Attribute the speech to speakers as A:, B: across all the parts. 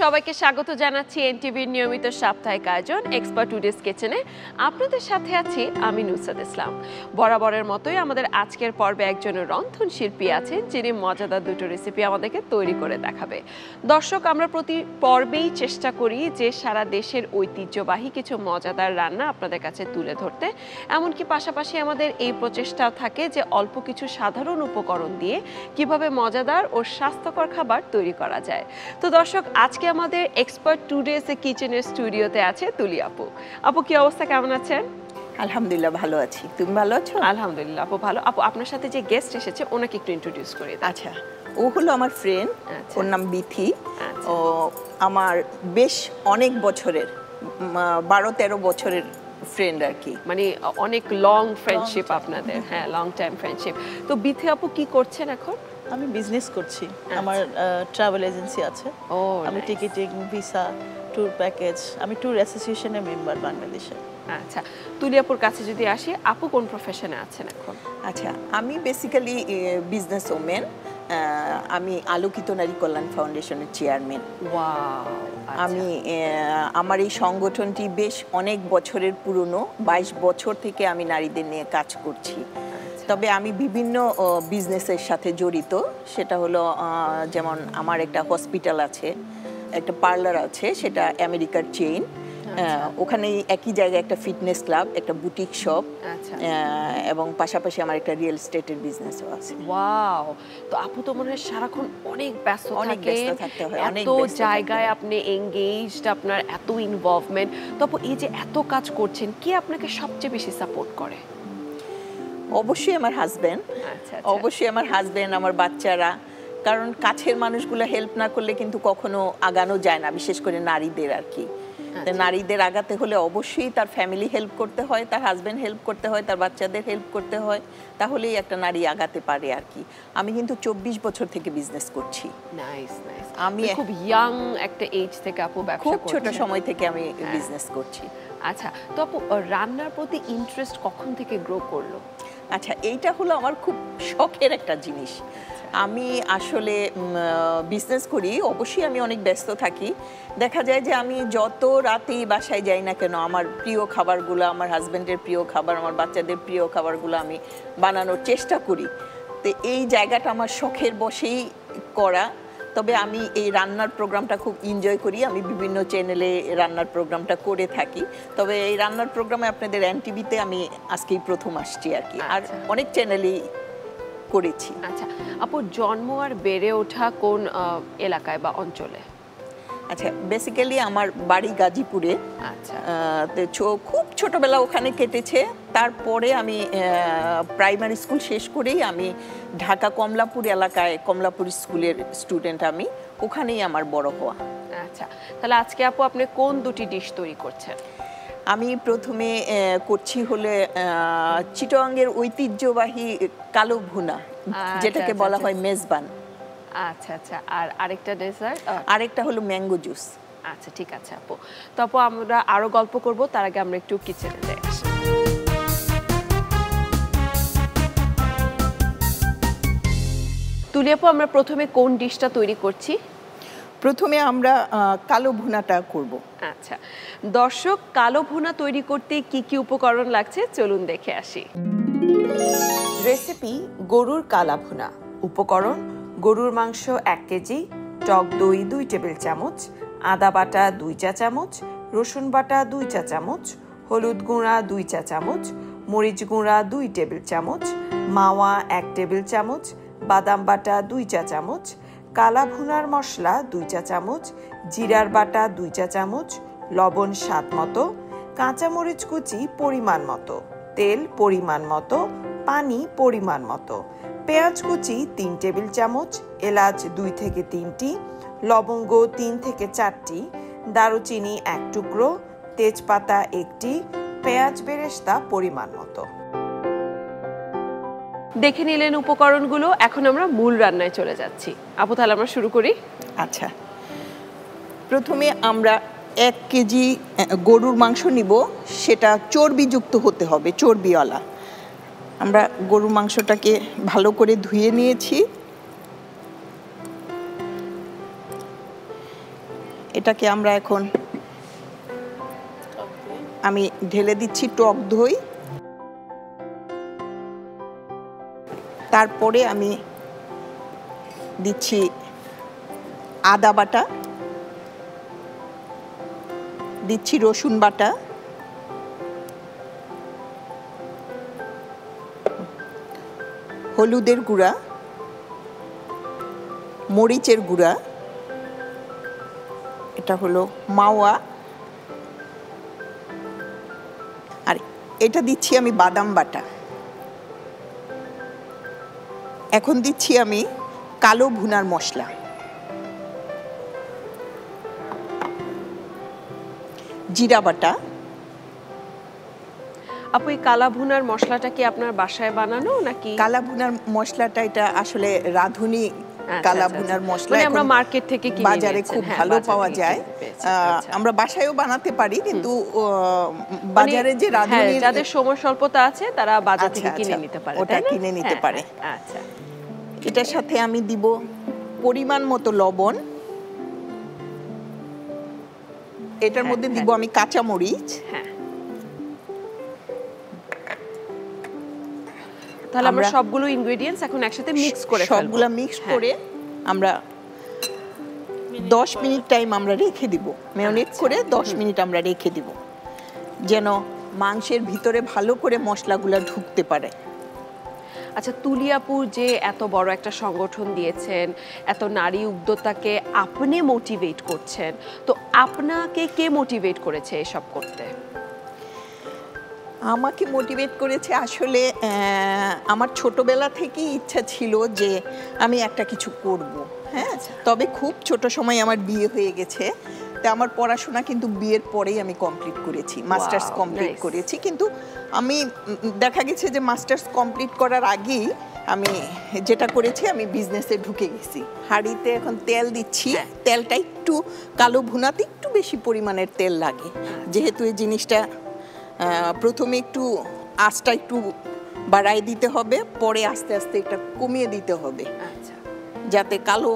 A: সবাইকে স্বাগত জানাচ্ছি এনটিভির নিয়মিত সাপ্তাহিক আয়োজন এক্সপার্ট টুডেস কিচেনে। আপনাদের সাথে আছি আমি নুসরাত ইসলাম। বরাবরের মতোই আমাদের আজকের পর্বে একজন রন্ধন শিল্পী আছেন যিনি মজাদার দুটো রেসিপি আমাদেরকে তৈরি করে দেখাবে। দর্শক, আমরা প্রতি পর্বেই চেষ্টা করি যে সারা দেশের ঐতিহ্যবাহী কিছু মজাদার রান্না আপনাদের কাছে তুলে ধরতে। এমনকি পাশাপাশি আমাদের এই প্রচেষ্টাও থাকে যে অল্প কিছু সাধারণ উপকরণ দিয়ে কিভাবে মজাদার ও স্বাস্থ্যকর খাবার তৈরি করা যায়। তো দর্শক, আজকে আমাদের এক্সপার্ট টুডেস কিচেনের স্টুডিওতে আছে তুলি আপু। আপু, কি অবস্থা, কেমন আছেন?
B: আলহামদুলিল্লাহ ভালো আছি, তুমি ভালো আছো?
A: আলহামদুলিল্লাহ আপু ভালো। আপু, আপনার সাথে যে গেস্ট এসেছে ওনাকে একটু ইন্ট্রোডিউস করে দিন।
B: আচ্ছা, ও হলো আমার ফ্রেন্ড, ওর নাম বিথি। ও আমার বেশ অনেক বছরের 12-13 বছরের ফ্রেন্ড আর কি,
A: মানে অনেক লং ফ্রেন্ডশিপ আপনাদের। হ্যাঁ, লং টাইম ফ্রেন্ডশিপ। তো বিথি আপু কি করছেন এখন?
C: আমি বিজনেস করছি, আমার ট্রাভেল এজেন্সি আছে। আমি টিকিটিং, ভিসা, ট্যুর প্যাকেজ, আমি ট্যুর অ্যাসোসিয়েশনের মেম্বার বাংলাদেশে।
A: আচ্ছা, তুলি আপুর কাছে যদি আসি, আপু কোন প্রফেশনে আছেন এখন?
B: আচ্ছা, আমি বেসিক্যালি বিজনেস ওমেন। আমি আলোকিত নারী কল্যাণ ফাউন্ডেশনের চেয়ারম্যান।
A: ওয়াও!
B: আমি আমার এই সংগঠনটি বেশ অনেক বছরের পুরনো, 22 বছর থেকে আমি নারীদের নিয়ে কাজ করছি। তবে আমি বিভিন্ন বিজনেসের সাথে জড়িত। সেটা হলো যেমন আমার একটা হসপিটাল আছে, একটা পার্লার আছে, সেটা আমেরিকার চেইন। ওখানে একই জায়গায় একটা ফিটনেস ক্লাব, একটা বুটিক শপ, এবং পাশাপাশি আমার একটা রিয়েল এস্টেটের বিজনেসও আছে।
A: ওয়াও! তো আপু তো মনে হয় সারাক্ষণ অনেক ব্যস্ত
B: থাকতে হয়,
A: এত জায়গায় আপনি এঙ্গেজড, আপনার এত ইনভলভমেন্ট। তো আপু, এই যে এত কাজ করছেন, কে আপনাকে সবচেয়ে বেশি সাপোর্ট করে?
B: অবশ্যই আমার হাজবেন্ড। অবশ্যই আমার হাজবেন্ড, আমার বাচ্চারা। কারণ কাছের মানুষগুলো হেল্প না করলে কিন্তু কখনো আগানো যায় না, বিশেষ করে নারীদের আর কি। নারীদের আগাতে হলে অবশ্যই তার ফ্যামিলি হেল্প করতে হয়, তার হাজবেন্ড হেল্প করতে হয়, তার বাচ্চাদের হেল্প করতে হয়, তাহলেই একটা নারী আগাতে পারে আর কি। আমি কিন্তু 24 বছর থেকে বিজনেস করছি।
A: Nice nice. আমি খুব ইয়াং একটা এজ থেকে আপু ব্যবসা করছি,
B: খুব ছোট সময় থেকে আমি বিজনেস করছি।
A: আচ্ছা, তো আপু রান্নার প্রতি ইন্টারেস্ট কখন থেকে গ্রো করলো?
B: আচ্ছা, এইটা হলো আমার খুব শখের একটা জিনিস। আমি আসলে বিজনেস করি, অবশ্যই আমি অনেক ব্যস্ত থাকি। দেখা যায় যে আমি যত রাতেই বাসায় যাই না কেন, আমার প্রিয় খাবারগুলো, আমার হাজব্যান্ডের প্রিয় খাবার, আমার বাচ্চাদের প্রিয় খাবারগুলো আমি বানানোর চেষ্টা করি। তো এই জায়গাটা আমার শখের বশেই করা। তবে আমি এই রান্নার প্রোগ্রামটা খুব এনজয় করি। আমি বিভিন্ন চ্যানেলে রান্নার প্রোগ্রামটা করে থাকি। তবে এই রান্নার প্রোগ্রামে আপনাদের এনটিভিতে আমি আজকেই প্রথম আসছি আর কি, আর অনেক চ্যানেলেই করেছি।
A: আচ্ছা আপু, জন্ম আর বেড়ে ওঠা কোন এলাকায় বা অঞ্চলে?
B: আচ্ছা, বেসিক্যালি আমার বাড়ি গাজীপুরে। আচ্ছা, খুব ছোটবেলা ওখানে কেটেছে। তারপরে আমি প্রাইমারি স্কুল শেষ করেই আমি ঢাকা কমলাপুর এলাকায়, কমলাপুর স্কুলের স্টুডেন্ট আমি, ওখানেই আমার বড় হওয়া।
A: আচ্ছা, তাহলে আজকে আপু আপনি কোন দুটি ডিশ তৈরি করছেন?
B: আমি প্রথমে করছি হলে চিটাগাংয়ের ঐতিহ্যবাহী কালো ভুনা, যেটাকে বলা হয় মেজবান।
A: আচ্ছা আচ্ছা, আর আরেকটা ডেজার্ট?
B: আরেকটা হলো ম্যাঙ্গো জুস।
A: আচ্ছা, ঠিক আছে আপু। তো আপু, আমরা আরো গল্প করব, তার আগে আমরা একটু কিচেনে যাই। তুলি আপু, আমরা প্রথমে কোন ডিশটা তৈরি করছি?
B: প্রথমে আমরা কালো ভুনাটা করব।
A: আচ্ছা দর্শক, কালো ভুনা তৈরি করতে কি কি উপকরণ লাগছে চলুন দেখে আসি। রেসিপি গরুর কালা ভুনা। উপকরণ: গরুর মাংস 1 কেজি, টক দই 2 টেবিল চামচ, আদা বাটা 2 চা চামচ, রসুন বাটা 2 চা চামচ, হলুদ গুঁড়া 2 চা চামচ, মরিচ গুঁড়া 2 টেবিল চামচ, মাওয়া 1 টেবিল চামচ, বাদাম বাটা 2 চা চামচ, কালা ভুনার মশলা 2 চা চামচ, জিরার বাটা 2 চা চামচ, লবণ স্বাদ মতো, কাঁচামরিচ কুচি পরিমাণ মতো, তেল পরিমাণ মতো, পানি পরিমাণ মতো, পেঁয়াজ কুচি 3 টেবিল চামচ, এলাচ 2 থেকে 3টি, লবঙ্গ 3 থেকে 4টি, দারুচিনি 1 টুকরো, তেজপাতা 1টি, পেঁয়াজ বেরেস্তা পরিমাণ মতো। দেখে নিলেন উপকরণগুলো, এখন আমরা মূল রান্নায় চলে যাচ্ছি। আপু, তাহলে আমরা শুরু করি।
B: আচ্ছা, প্রথমে আমরা 1 কেজি গরুর মাংস নিব, সেটা চর্বিযুক্ত হতে হবে, চর্বিওয়ালা। আমরা গরুর মাংসটাকে ভালো করে ধুয়ে নিয়েছি। এটাকে আমরা এখন আমি ঢেলে দিচ্ছি টক দই, তারপরে আমি দিচ্ছি আদা বাটা, দিচ্ছি রসুন বাটা, হলুদের গুঁড়া, মরিচের গুঁড়া, এটা হলো মাওয়া, আর এটা দিচ্ছি আমি বাদাম বাটা। এখন দিচ্ছি আমি কালো ভুনার মশলা, জিরা বাটা।
D: আপু এই কালা ভুনার মশলাটা কি আপনার বাসায় বানানো নাকি?
B: কালা ভুনার মশলাটা এটা আসলে রাঁধুনি কালা ভুনার মশলা,
D: মানে আমরা মার্কেট থেকে কিনে
B: বাজারে খুব ভালো পাওয়া যায়। আমরা বাসায়ও বানাতে পারি, কিন্তু বাজারে যে রাঁধুনি,
D: যাদের সময় স্বল্পতা আছে তারা বাজার থেকে কিনে নিতে পারে,
B: ওটা কিনে নিতে পারে।
D: আচ্ছা,
B: এটার সাথে আমি দিব পরিমাণ মতো লবণ, এটার মধ্যে দিব আমি কাঁচা মরিচ।
D: তাহলে আমরা সবগুলো ইনগ্রেডিয়েন্টস এখন একসাথে মিক্স করে ফেলবো।
B: সবগুলো মিক্স করে আমরা 10 মিনিট টাইম আমরা রেখে দিব, ম্যারিনেট করে 10 মিনিট আমরা রেখে দিব, যেন মাংসের ভিতরে ভালো করে মশলাগুলো ঢুকতে পারে।
D: আচ্ছা, তুলি আপুর যে এত বড় একটা সংগঠন দিয়েছেন, এত নারী উদ্যোক্তাকে আপনি মোটিভেট করছেন, তো আপনাকে কে মোটিভেট করেছে এসব করতে?
B: আমাকে মোটিভেট করেছে আসলে আমার ছোটবেলা থেকেই ইচ্ছা ছিল যে আমি একটা কিছু করব। হ্যাঁ, তবে খুব ছোট সময় আমার বিয়ে হয়ে গেছে, তা আমার পড়াশোনা কিন্তু বিয়ের পরেই আমি কমপ্লিট করেছি, মাস্টার্স কমপ্লিট করেছি। কিন্তু আমি দেখা গেছে যে মাস্টার্স কমপ্লিট করার আগেই আমি যেটা করেছি, আমি বিজনেসে ঢুকে গেছি। হাঁড়িতে এখন তেল দিচ্ছি, তেলটা একটু কালো ভুনাতে একটু বেশি পরিমাণের তেল লাগে, যেহেতু এই জিনিসটা প্রথমে একটু আঁচটা একটু বাড়ায় দিতে হবে, পরে আস্তে আস্তে এটা কমিয়ে দিতে হবে, যাতে কালো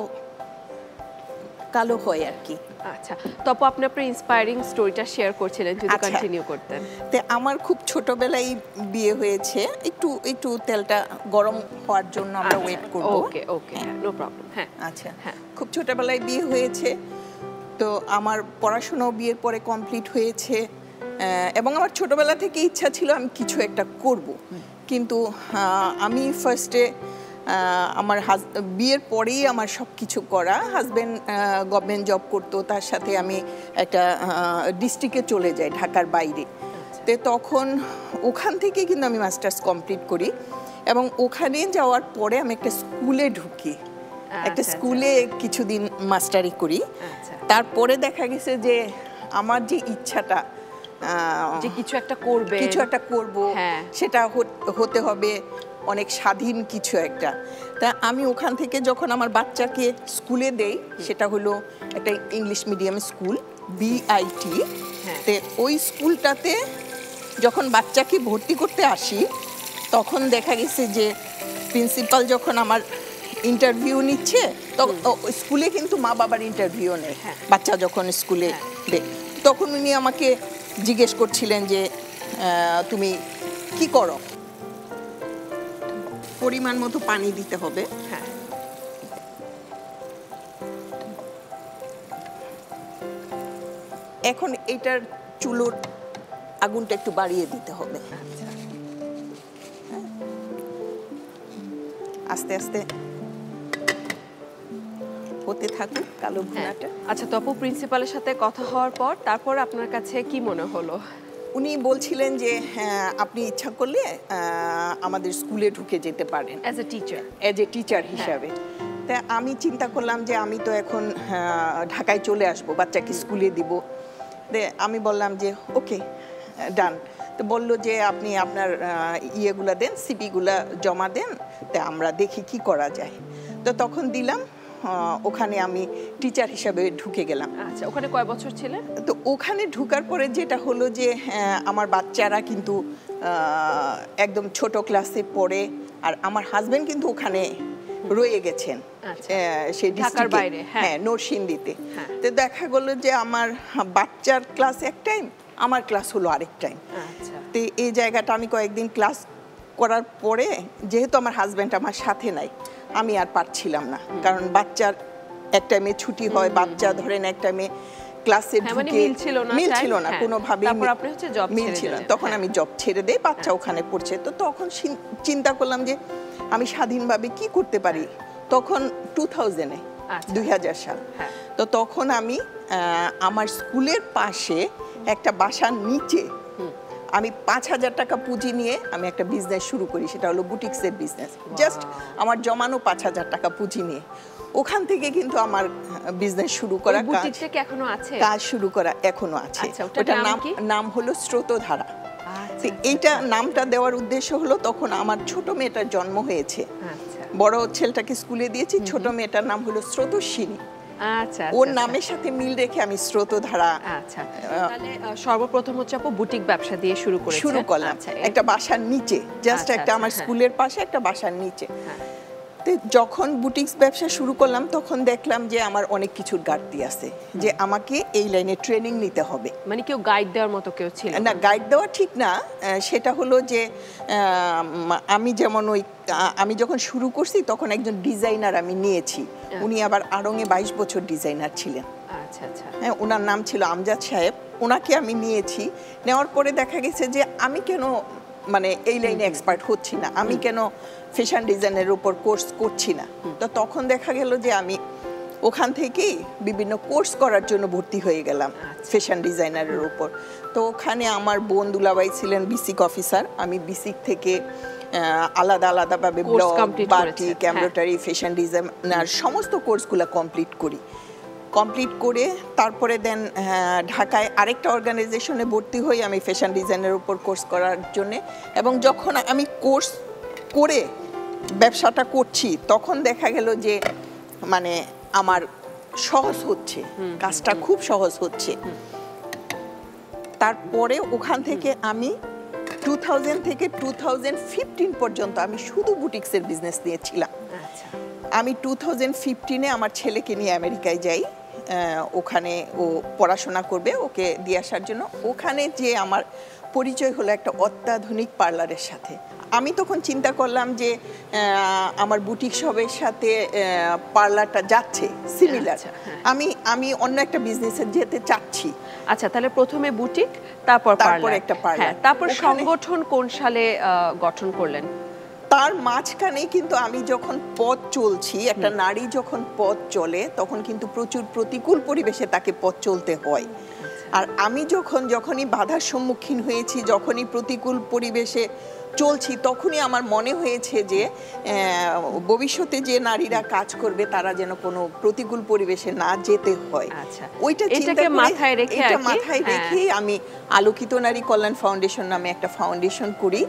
B: কালো হয় আর কি।
D: আচ্ছা, তবে আপনি আপনার ইন্সপায়ারিং স্টোরিটা শেয়ার করছিলেন, যদি কন্টিনিউ করতেন।
B: তো আমার খুব ছোটবেলায় বিয়ে হয়েছে, একটু একটু তেলটা গরম হওয়ার জন্য আমরা ওয়েট করব।
D: ওকে ওকে, নো প্রবলেম। হ্যাঁ,
B: আচ্ছা, খুব ছোটবেলায় বিয়ে হয়েছে, তো আমার পড়াশোনাও বিয়ের পরে কমপ্লিট হয়েছে, এবং আমার ছোটবেলা থেকে ইচ্ছা ছিল আমি কিছু একটা করব। কিন্তু আমি ফার্স্টে আমার বিয়ের পরেই আমার সব কিছু করা, হাজব্যান্ড গভর্নমেন্ট জব করতো, তার সাথে আমি একটা ডিস্ট্রিক্টে চলে যাই ঢাকার বাইরে। তো তখন ওখান থেকে কিন্তু আমি মাস্টার্স কমপ্লিট করি, এবং ওখানে যাওয়ার পরে আমি একটা স্কুলে ঢুকি, একটা স্কুলে কিছুদিন মাস্টারি করি। তারপরে দেখা গেছে যে আমার যে ইচ্ছাটা
D: যে কিছু একটা করব,
B: সেটা হতে হবে অনেক স্বাধীন কিছু একটা। তা আমি ওখান থেকে যখন আমার বাচ্চাকে স্কুলে দেই, সেটা হলো একটা ইংলিশ মিডিয়াম স্কুল, BIT। তে ওই স্কুলটাতে যখন বাচ্চাকে ভর্তি করতে আসি, তখন দেখা গেছে যে প্রিন্সিপাল যখন আমার ইন্টারভিউ নিচ্ছে, তখন স্কুলে কিন্তু মা বাবার ইন্টারভিউ নেই, বাচ্চা যখন স্কুলে দেয়, তখন উনি আমাকে জিজ্ঞেস করছিলেন যে তুমি কি করো। পরিমাণ মতো পানি দিতে হবে। এখন এটার চুলোর আগুনটা একটু বাড়িয়ে দিতে হবে। আস্তে আস্তে হতে থাকুক কালো ভুনাটা।
D: আচ্ছা, তপু প্রিন্সিপালের সাথে কথা হওয়ার পর তারপর আপনার কাছে কি মনে হলো?
B: উনি বলছিলেন যে আপনি ইচ্ছা করলে আমাদের স্কুলে ঢুকে যেতে পারেন
D: অ্যাজ এ
B: টিচার হিসাবে। তা আমি চিন্তা করলাম যে আমি তো এখন ঢাকায় চলে আসব, বাচ্চাকে স্কুলে দিব। আমি বললাম যে ওকে, ডান। তো বললো যে আপনি আপনার ইয়েগুলা দেন, সিপিগুলা জমা দেন, তা আমরা দেখি কি করা যায়। তো তখন দিলাম, ওখানে আমি টিচার হিসাবে ঢুকে গেলাম।
D: আচ্ছা, ওখানে কয় বছর ছিলেন?
B: তো ওখানে ঢুকার পরে যেটা হলো যে আমার বাচ্চারা কিন্তু একদম ছোট ক্লাসে পড়ে, আর আমার হাজবেন্ড কিন্তু ওখানে রয়ে গেছেন সেই
D: ঢাকার বাইরে,
B: হ্যাঁ নরসিংদীতে। তো দেখা গেল যে আমার বাচ্চার ক্লাস এক টাইম, আমার ক্লাস হলো আরেক টাইম। তো এই জায়গাটা আমি কয়েকদিন ক্লাস করার পরে যেহেতু আমার হাজব্যান্ড আমার সাথে নাই, আমি আর পারছিলাম না, কারণ বাচ্চার এক টাইমে ছুটি হয়, বাচ্চা ধরেন এক টাইমে ক্লাসে ঢুকে মিলছিল না কোনোভাবেই, মিলছিল না। তখন আমি জব ছেড়ে দেই, বাচ্চা ওখানে পড়ছে। তো তখন চিন্তা করলাম যে আমি স্বাধীনভাবে কি করতে পারি। তখন 2000 সাল। তো তখন আমি আমার স্কুলের পাশে একটা বাসার নিচে আমি 5,000 টাকা পুঁজি নিয়ে আমি একটা বিজনেস শুরু করি, সেটা হলো বুটিক্সের বিজনেস। জাস্ট আমার জমানো 5,000 টাকা পুঁজি নিয়ে ওখান থেকে কিন্তু আমার বিজনেস শুরু করা, কাজ শুরু করা এখনো আছে। ওটার নাম হলো স্রোতধারা। এইটা নামটা দেওয়ার উদ্দেশ্য হলো তখন আমার ছোট মেয়েটার জন্ম হয়েছে, বড় ছেলেটাকে স্কুলে দিয়েছি, ছোট মেয়েটার নাম হলো স্রোতস্বিনী। ওর নামের সাথে মিল রেখে আমি স্রোতধারা।
D: তাহলে সর্বপ্রথম হচ্ছে আপু বুটিক ব্যবসা দিয়ে শুরু
B: করলাম, একটা বাসার নিচে, জাস্ট একটা আমার স্কুলের পাশে একটা বাসার নিচে। যখন বুটিক্স ব্যবসা শুরু করলাম তখন দেখলাম যে আমার অনেক কিছুর ঘাটতি আছে, যে আমাকে এই লাইনে ট্রেনিং নিতে হবে।
D: মানে কেউ গাইড দেওয়ার মতো কেউ ছিল
B: না? গাইড দেওয়া ঠিক না, সেটা হলো যে আমি যেমন আমি যখন শুরু করছি তখন একজন ডিজাইনার আমি নিয়েছি, উনি আবার আড়ংয়ে 22 বছর ডিজাইনার ছিলেন। হ্যাঁ, ওনার নাম ছিল আমজাদ সাহেব। ওনাকে আমি নিয়েছি, নেওয়ার পরে দেখা গেছে যে আমি কেন মানে এই লাইনে এক্সপার্ট হচ্ছি না, আমি কেন ফ্যাশন ডিজাইনের উপর কোর্স করছি না। তো তখন দেখা গেল যে আমি ওখান থেকেই বিভিন্ন কোর্স করার জন্য ভর্তি হয়ে গেলাম ফ্যাশন ডিজাইনারের উপর। তো ওখানে আমার বোন দুলাভাই ছিলেন বিসিক অফিসার, আমি বিসিক থেকে আলাদাভাবে blog, batik, embroidery, fashion designer সমস্ত কোর্সগুলো কমপ্লিট করে তারপরে দেন ঢাকায় আরেকটা অর্গানাইজেশনে ভর্তি হই আমি ফ্যাশন ডিজাইনের উপর কোর্স করার জন্যে। এবং যখন আমি কোর্স করে ব্যবসাটা করছি তখন দেখা গেল যে মানে আমার সহজ হচ্ছে, কাজটা খুব সহজ হচ্ছে। তারপরে ওখান থেকে আমি 2000 থেকে 2015 পর্যন্ত আমি শুধু বুটিক্সের বিজনেস নিয়েছিলাম। আমি 2015-এ আমার ছেলেকে নিয়ে আমেরিকায় যাই, ওখানে ও পড়াশোনা করবে, ওকে দিয়ে আসার জন্য। ওখানে যে আমার পরিচয় হলো একটা অত্যাধুনিক পার্লারের সাথে। আমি তখন চিন্তা করলাম যে আমার বুটিক শপের সাথে পার্লারটা যাচ্ছে সিমিলার, আমি অন্য একটা বিজনেসে যেতে চাচ্ছি।
D: আচ্ছা, তাহলে প্রথমে বুটিক, তারপর
B: একটা পার্লার।
D: তারপর সংগঠন কোন সালে গঠন করলেন?
B: তার মাঝখানে কিন্তু আমি যখন পথ চলছি, একটা নারী যখন পথ চলে তখন কিন্তু প্রচুর প্রতিকূল পরিবেশে তাকে পথ চলতে হয়। আর আমি যখনই বাধার সম্মুখীন হয়েছি, যখনই প্রতিকূল পরিবেশে চলছি, তখনই আমার মনে হয়েছে যে ভবিষ্যতে যে নারীরা কাজ করবে তারা যেন কোনো প্রতিকূল পরিবেশে না যেতে হয়। ওইটা মাথায় রেখে আমি আলোকিত নারী কল্যাণ ফাউন্ডেশন নামে একটা ফাউন্ডেশন করি।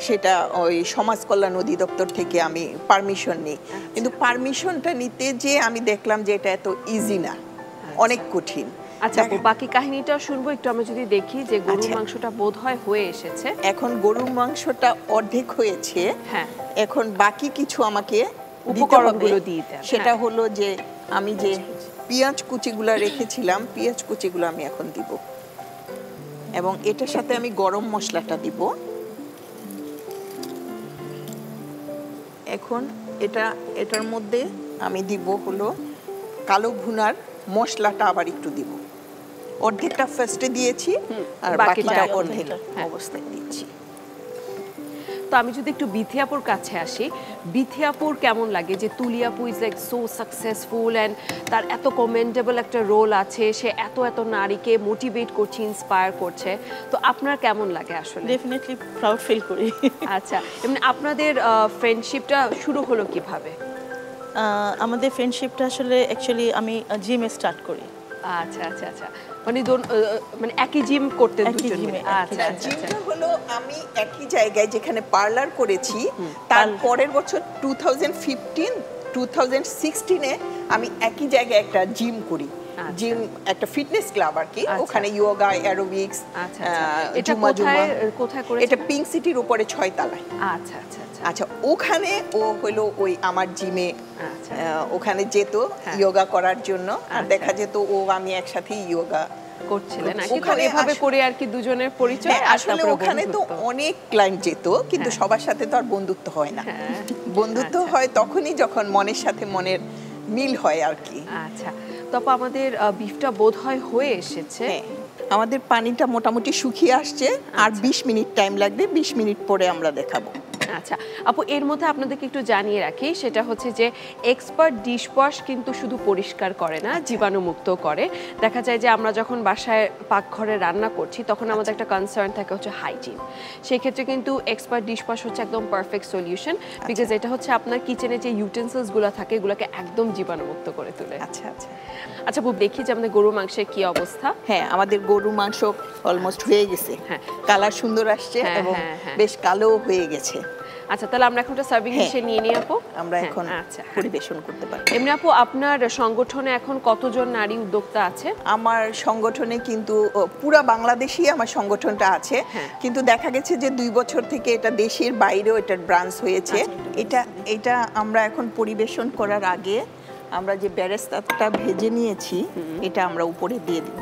B: সেটা ওই সমাজ কল্যাণ অধিদপ্তর থেকে আমি পারমিশন নিই, কিন্তু পারমিশনটা নিতে যে আমি দেখলাম যে এটা এত ইজি না, অনেক কঠিন।
D: আচ্ছা, বাকি কাহিনীটা শুনবো একটু। আমরা যদি দেখি যে গরুর মাংসটা বোধহয় হয়ে এসেছে,
B: এখন গরুর মাংসটা অর্ধেক হয়েছে, এখন বাকি কিছু আমাকে
D: উপকরণগুলো দিয়ে দেন।
B: সেটা হলো যে আমি যে পেঁয়াজ কুচিগুলো রেখেছিলাম, পেঁয়াজ কুচিগুলো আমি এখন দিব, এবং এটার সাথে আমি গরম মশলাটা দিব। এখন এটার মধ্যে আমি দিব হলো কালো ভুনার মশলাটা, আবার একটু দিব। অর্ধেকটা ফার্স্টে দিয়েছি আর বাকিটা অর্ধেক অবস্থায় দিচ্ছি।
D: তো আমি যদি একটু বিথি আপুর কাছে আসি, বিথি আপুর কেমন লাগে যে তুলি আপু is like so successful and তার এত কমেন্টেবল একটা রোল আছে, সে এত নারীকে মোটিভেট করছে, ইন্সপায়ার করছে, তো আপনার কেমন লাগে? আসলে
C: ডেফিনেটলি প্রাউড ফিল করি।
D: আচ্ছা, এমনি আপনাদের ফ্রেন্ডশিপটা শুরু হলো কিভাবে?
C: আমাদের ফ্রেন্ডশিপটা আসলে অ্যাকচুয়ালি আমি জিমে স্টার্ট করি।
D: আচ্ছা, মানে একই জিম করতে দুজনে?
B: আচ্ছা, জিমটা হলো আমি একই জায়গায় যেখানে পার্লার করেছি, তার পরের বছর 2015-2016-এ আমি একই জায়গায় একটা জিম করি। জিম একটা ফিটনেস ক্লাব আর কি,
D: আচ্ছা।
B: ওখানে যোগা, অ্যারোবিক্স,
D: আচ্ছা, এটা কোথায় করেছেন?
B: এটা পিঙ্ক সিটির উপরে 6 তলায়।
D: আচ্ছা আচ্ছা আচ্ছা।
B: আচ্ছা, ওখানে ও হলো ওই আমার জিমে
D: আচ্ছা।
B: ওখানে যেত
D: হ্যাঁ।
B: যোগা করার জন্য, আর
D: আচ্ছা।
B: দেখা যেত ও আমি একসাথেই যোগা
D: করছিলেন আর কি, তো
B: ওখানে
D: এভাবে করে আর কি দুজনের পরিচয়।
B: হ্যাঁ,
D: আর
B: আসলে
D: তারপরে
B: ওখানে তো
D: বন্ধুত্ব।
B: অনেক ক্লায়েন্ট যেত, কিন্তু
D: হ্যাঁ।
B: সবার সাথে তো আর বন্ধুত্ব হয় না।
D: হ্যাঁ।
B: বন্ধুত্ব
D: আচ্ছা।
B: হয় তখনই যখন মনের সাথে মনের মিল হয় আর কি।
D: আচ্ছা, তারপর আমাদের বিফটা বোধহয় হয়ে এসেছে।
B: হ্যাঁ, আমাদের পানিটা মোটামুটি শুকিয়ে আসছে, আর 20 মিনিট টাইম লাগবে, 20 মিনিট পরে আমরা দেখাবো।
D: আচ্ছা আপু, এর মধ্যে আপনাদেরকে একটু জানিয়ে রাখি, সেটা হচ্ছে যে এক্সপার্ট ডিশ ওয়াশ কিন্তু শুধু পরিষ্কার করে না, জীবাণুমুক্ত করে। দেখা যায় যে আমরা যখন বাসায় পাকঘরে রান্না করছি তখন আমাদের একটা কনসার্ন থাকে হচ্ছে হাইজিন। সেই ক্ষেত্রে কিন্তু এক্সপার্ট ডিশ ওয়াশ হচ্ছে একদম পারফেক্ট সলিউশন, বিকজ এটা হচ্ছে আপনার কিচেনে যে ইউটেন্সিলসগুলো থাকে এগুলোকে একদম জীবাণুমুক্ত করে তোলে।
B: আচ্ছা আচ্ছা
D: আচ্ছা আপু, দেখি যে আমাদের গরু মাংসের কি অবস্থা।
B: হ্যাঁ, আমাদের গরু মাংস অলমোস্ট হয়ে গেছে।
D: হ্যাঁ।
B: কালার সুন্দর আসছে
D: হ্যাঁ,
B: এবং
D: হ্যাঁ, হ্যাঁ।
B: বেশ কালো হয়ে গেছে।
D: আচ্ছা, তাহলে আমরা এখন একটা সার্ভিং
B: হ্যাঁ।
D: ডিশে নিয়ে নিই আপু।
B: আমরা
D: হ্যাঁ,
B: এখন
D: আচ্ছা হ্যাঁ।
B: পরিবেশন করতে পারি।
D: এমনি আপু, আপনার সংগঠনে এখন কতজন নারী উদ্যোক্তা আছে?
B: আমার সংগঠনে কিন্তু পুরা বাংলাদেশই আমার সংগঠনটা আছে,
D: হ্যাঁ।
B: কিন্তু দেখা গেছে যে 2 বছর থেকে এটা দেশের বাইরেও এটার ব্রাঞ্চ হয়েছে। এটা আমরা এখন পরিবেশন করার আগে আমরা যে বেরেস্তাটা ভেজে নিয়েছি এটা আমরা উপরে দিয়ে দিব।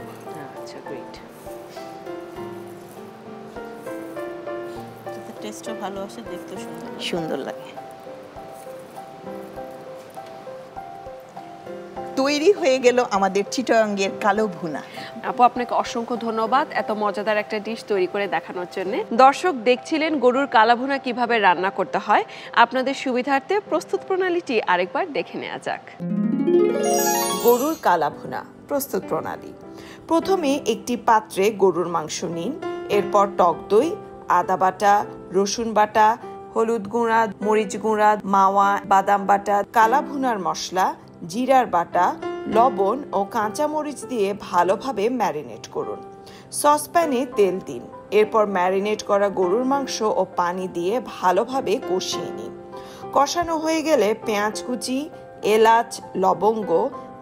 D: আচ্ছা, গ্রেট।
C: টেস্টও ভালো আসে, দেখতে সুন্দর।
B: সুন্দর লাগে। তৈরি হয়ে গেল আমাদের চিটাগাঙ্গের কালো ভুনা।
D: আপু, আপনাকে অসংখ্য ধন্যবাদ এত মজাদার একটা ডিশ তৈরি করে দেখানোর জন্য। দর্শক দেখছিলেন গরুর কালাভুনা কিভাবে রান্না করতে হয়। আপনাদের সুবিধার্থে প্রস্তুত প্রণালীটি আরেকবার দেখে নেওয়া যাক।
A: গরুর কালাভুনা প্রস্তুত প্রণালী। প্রথমে একটি পাত্রে গরুর মাংস নিন, এরপর টক দই, আদা বাটা, রসুন বাটা, হলুদ গুঁড়া, মরিচ গুঁড়া, মাওয়া, বাদাম বাটা, কালাভুনার মশলা, জিরার বাটা, লবণ ও কাঁচা মরিচ দিয়ে ভালোভাবে ম্যারিনেট করুন। সসপ্যানে তেল দিন, এরপর ম্যারিনেট করা গরুর মাংস ও পানি দিয়ে ভালোভাবে কষিয়ে নিন। কষানো হয়ে গেলে পেঁয়াজ কুচি, এলাচ, লবঙ্গ,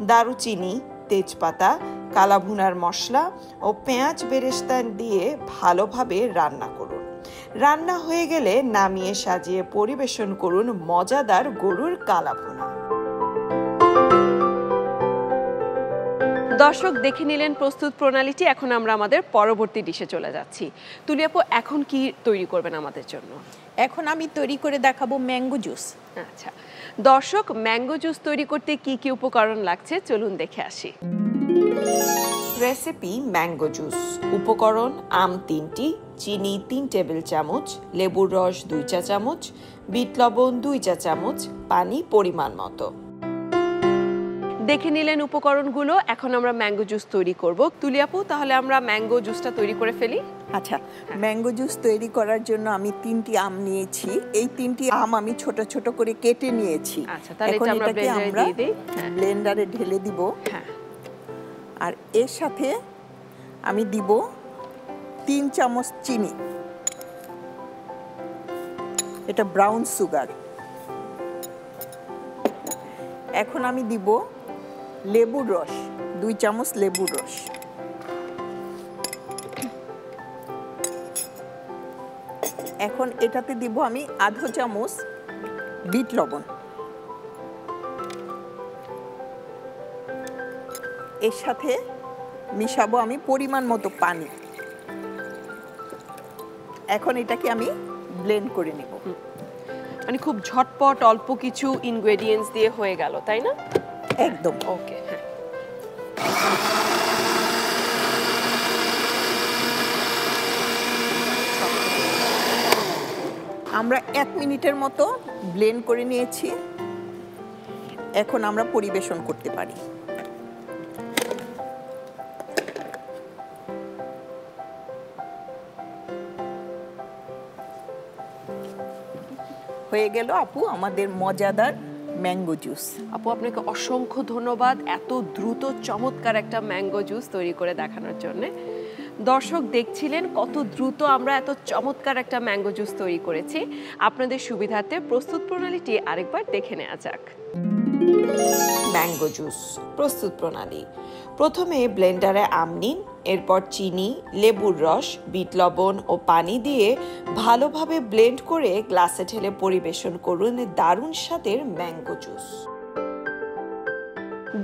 A: দারুচিনি, তেজপাতা, কালাভুনার মশলা ও পেঁয়াজ বেরেস্তা দিয়ে ভালোভাবে রান্না করুন। রান্না হয়ে গেলে নামিয়ে সাজিয়ে পরিবেশন করুন মজাদার গরুর কালাভুনা।
D: দর্শক দেখে নিলেন প্রস্তুত প্রণালীটি। এখন আমরা আমাদের পরবর্তী ডিশে চলে যাচ্ছি। তুলি আপু, এখন কি তৈরি করবেন আমাদের জন্য?
B: এখন আমি তৈরি করে দেখাবো ম্যাঙ্গো জুস।
D: আচ্ছা দর্শক, ম্যাঙ্গো জুস তৈরি করতে কি কি উপকরণ লাগছে চলুন দেখে আসি।
A: Recipe mango juice. উপকরণ: আম 3টি, চিনি 3 টেবিল চামচ, লেবুর রস 2 চা চামচ, বিট লবণ 2 চা চামচ, পানি পরিমাণ মতো।
D: দেখে নিলেন উপকরণগুলো। এখন আমরা ম্যাঙ্গো জুস তৈরি করব। তুলি আপু, তাহলে আমরা ম্যাঙ্গো জুসটা তৈরি করে ফেলি।
B: আচ্ছা, ম্যাঙ্গো জুস তৈরি করার জন্য আমি 3টি আম নিয়েছি। এই 3টি আম আমি ছোট ছোট করে কেটে নিয়েছি।
D: আচ্ছা, তাহলে
B: এখন
D: এটা আমরা
B: এটাকে
D: ব্লেন্ডারে
B: আমরা
D: দিয়ে দেই। হ্যাঁ।
B: ব্লেন্ডারে ঢেলে দিব।
D: হ্যাঁ।
B: আর এর সাথে আমি দিব 3 চামচ চিনি, এটা ব্রাউন সুগার। এখন আমি দিব লেবুর রস, 2 চামচ লেবুর রস। এখন এটাতে দিব আমি আধা চামচ বিট লবণ। এর সাথে মিশাবো আমি পরিমাণ মতো পানি। এখন এটাকে আমি ব্লেন্ড করে নেব।
D: মানে খুব ঝটপট অল্প কিছু ইনগ্রেডিয়েন্টস দিয়ে হয়ে গেল, তাই না?
B: একদম।
D: ওকে, হ্যাঁ।
B: আমরা 1 মিনিটের মতো ব্লেন্ড করে নিয়েছি। এখন আমরা পরিবেশন করতে পারি। হয়ে গেল আপু আমাদের মজাদার ম্যাঙ্গো জুস।
D: আপু, আপনাকে অসংখ্য ধন্যবাদ এত দ্রুত চমৎকার একটা ম্যাঙ্গো জুস তৈরি করে দেখানোর জন্য। দর্শক দেখছিলেন কত দ্রুত আমরা এত চমৎকার একটা ম্যাঙ্গো জুস তৈরি করেছি। আপনাদের সুবিধার্থে প্রস্তুত প্রণালীটি আরেকবার দেখে নেওয়া যাক।
A: ম্যাঙ্গো জুস প্রস্তুত প্রণালী। প্রথমে ব্লেন্ডারে আম নিন, এরপর চিনি, লেবুর রস, বিট লবণ ও পানি দিয়ে ভালোভাবে ব্লেন্ড করে গ্লাসে ঢেলে পরিবেশন করুন দারুণ স্বাদের ম্যাঙ্গো জুস।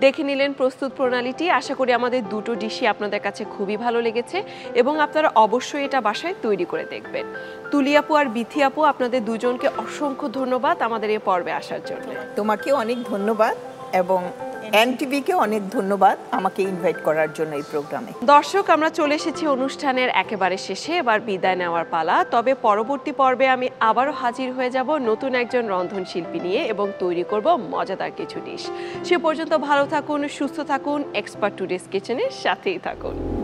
D: দেখে নিলেন প্রস্তুত প্রণালীটি। আশা করি আমাদের দুটো ডিশই আপনাদের কাছে খুবই ভালো লেগেছে এবং আপনারা অবশ্যই এটা বাসায় তৈরি করে দেখবেন। তুলি আপু আর বিথি আপু, আপনাদের দুজনকে অসংখ্য ধন্যবাদ আমাদের এই পর্বে আসার জন্য।
B: তোমাকে অনেক ধন্যবাদ এবং এনটিভিকে অনেক ধন্যবাদ আমাকে ইনভাইট করার জন্য এই প্রোগ্রামে।
D: দর্শক, আমরা চলে এসেছি অনুষ্ঠানের একেবারে শেষে, এবার বিদায় নেওয়ার পালা। তবে পরবর্তী পর্বে আমি আবারও হাজির হয়ে যাব নতুন একজন রন্ধনশিল্পী নিয়ে এবং তৈরি করব মজাদার কিছু ডিশ। সে পর্যন্ত ভালো থাকুন, সুস্থ থাকুন, এক্সপার্ট টুডেস কিচেনের সাথেই থাকুন।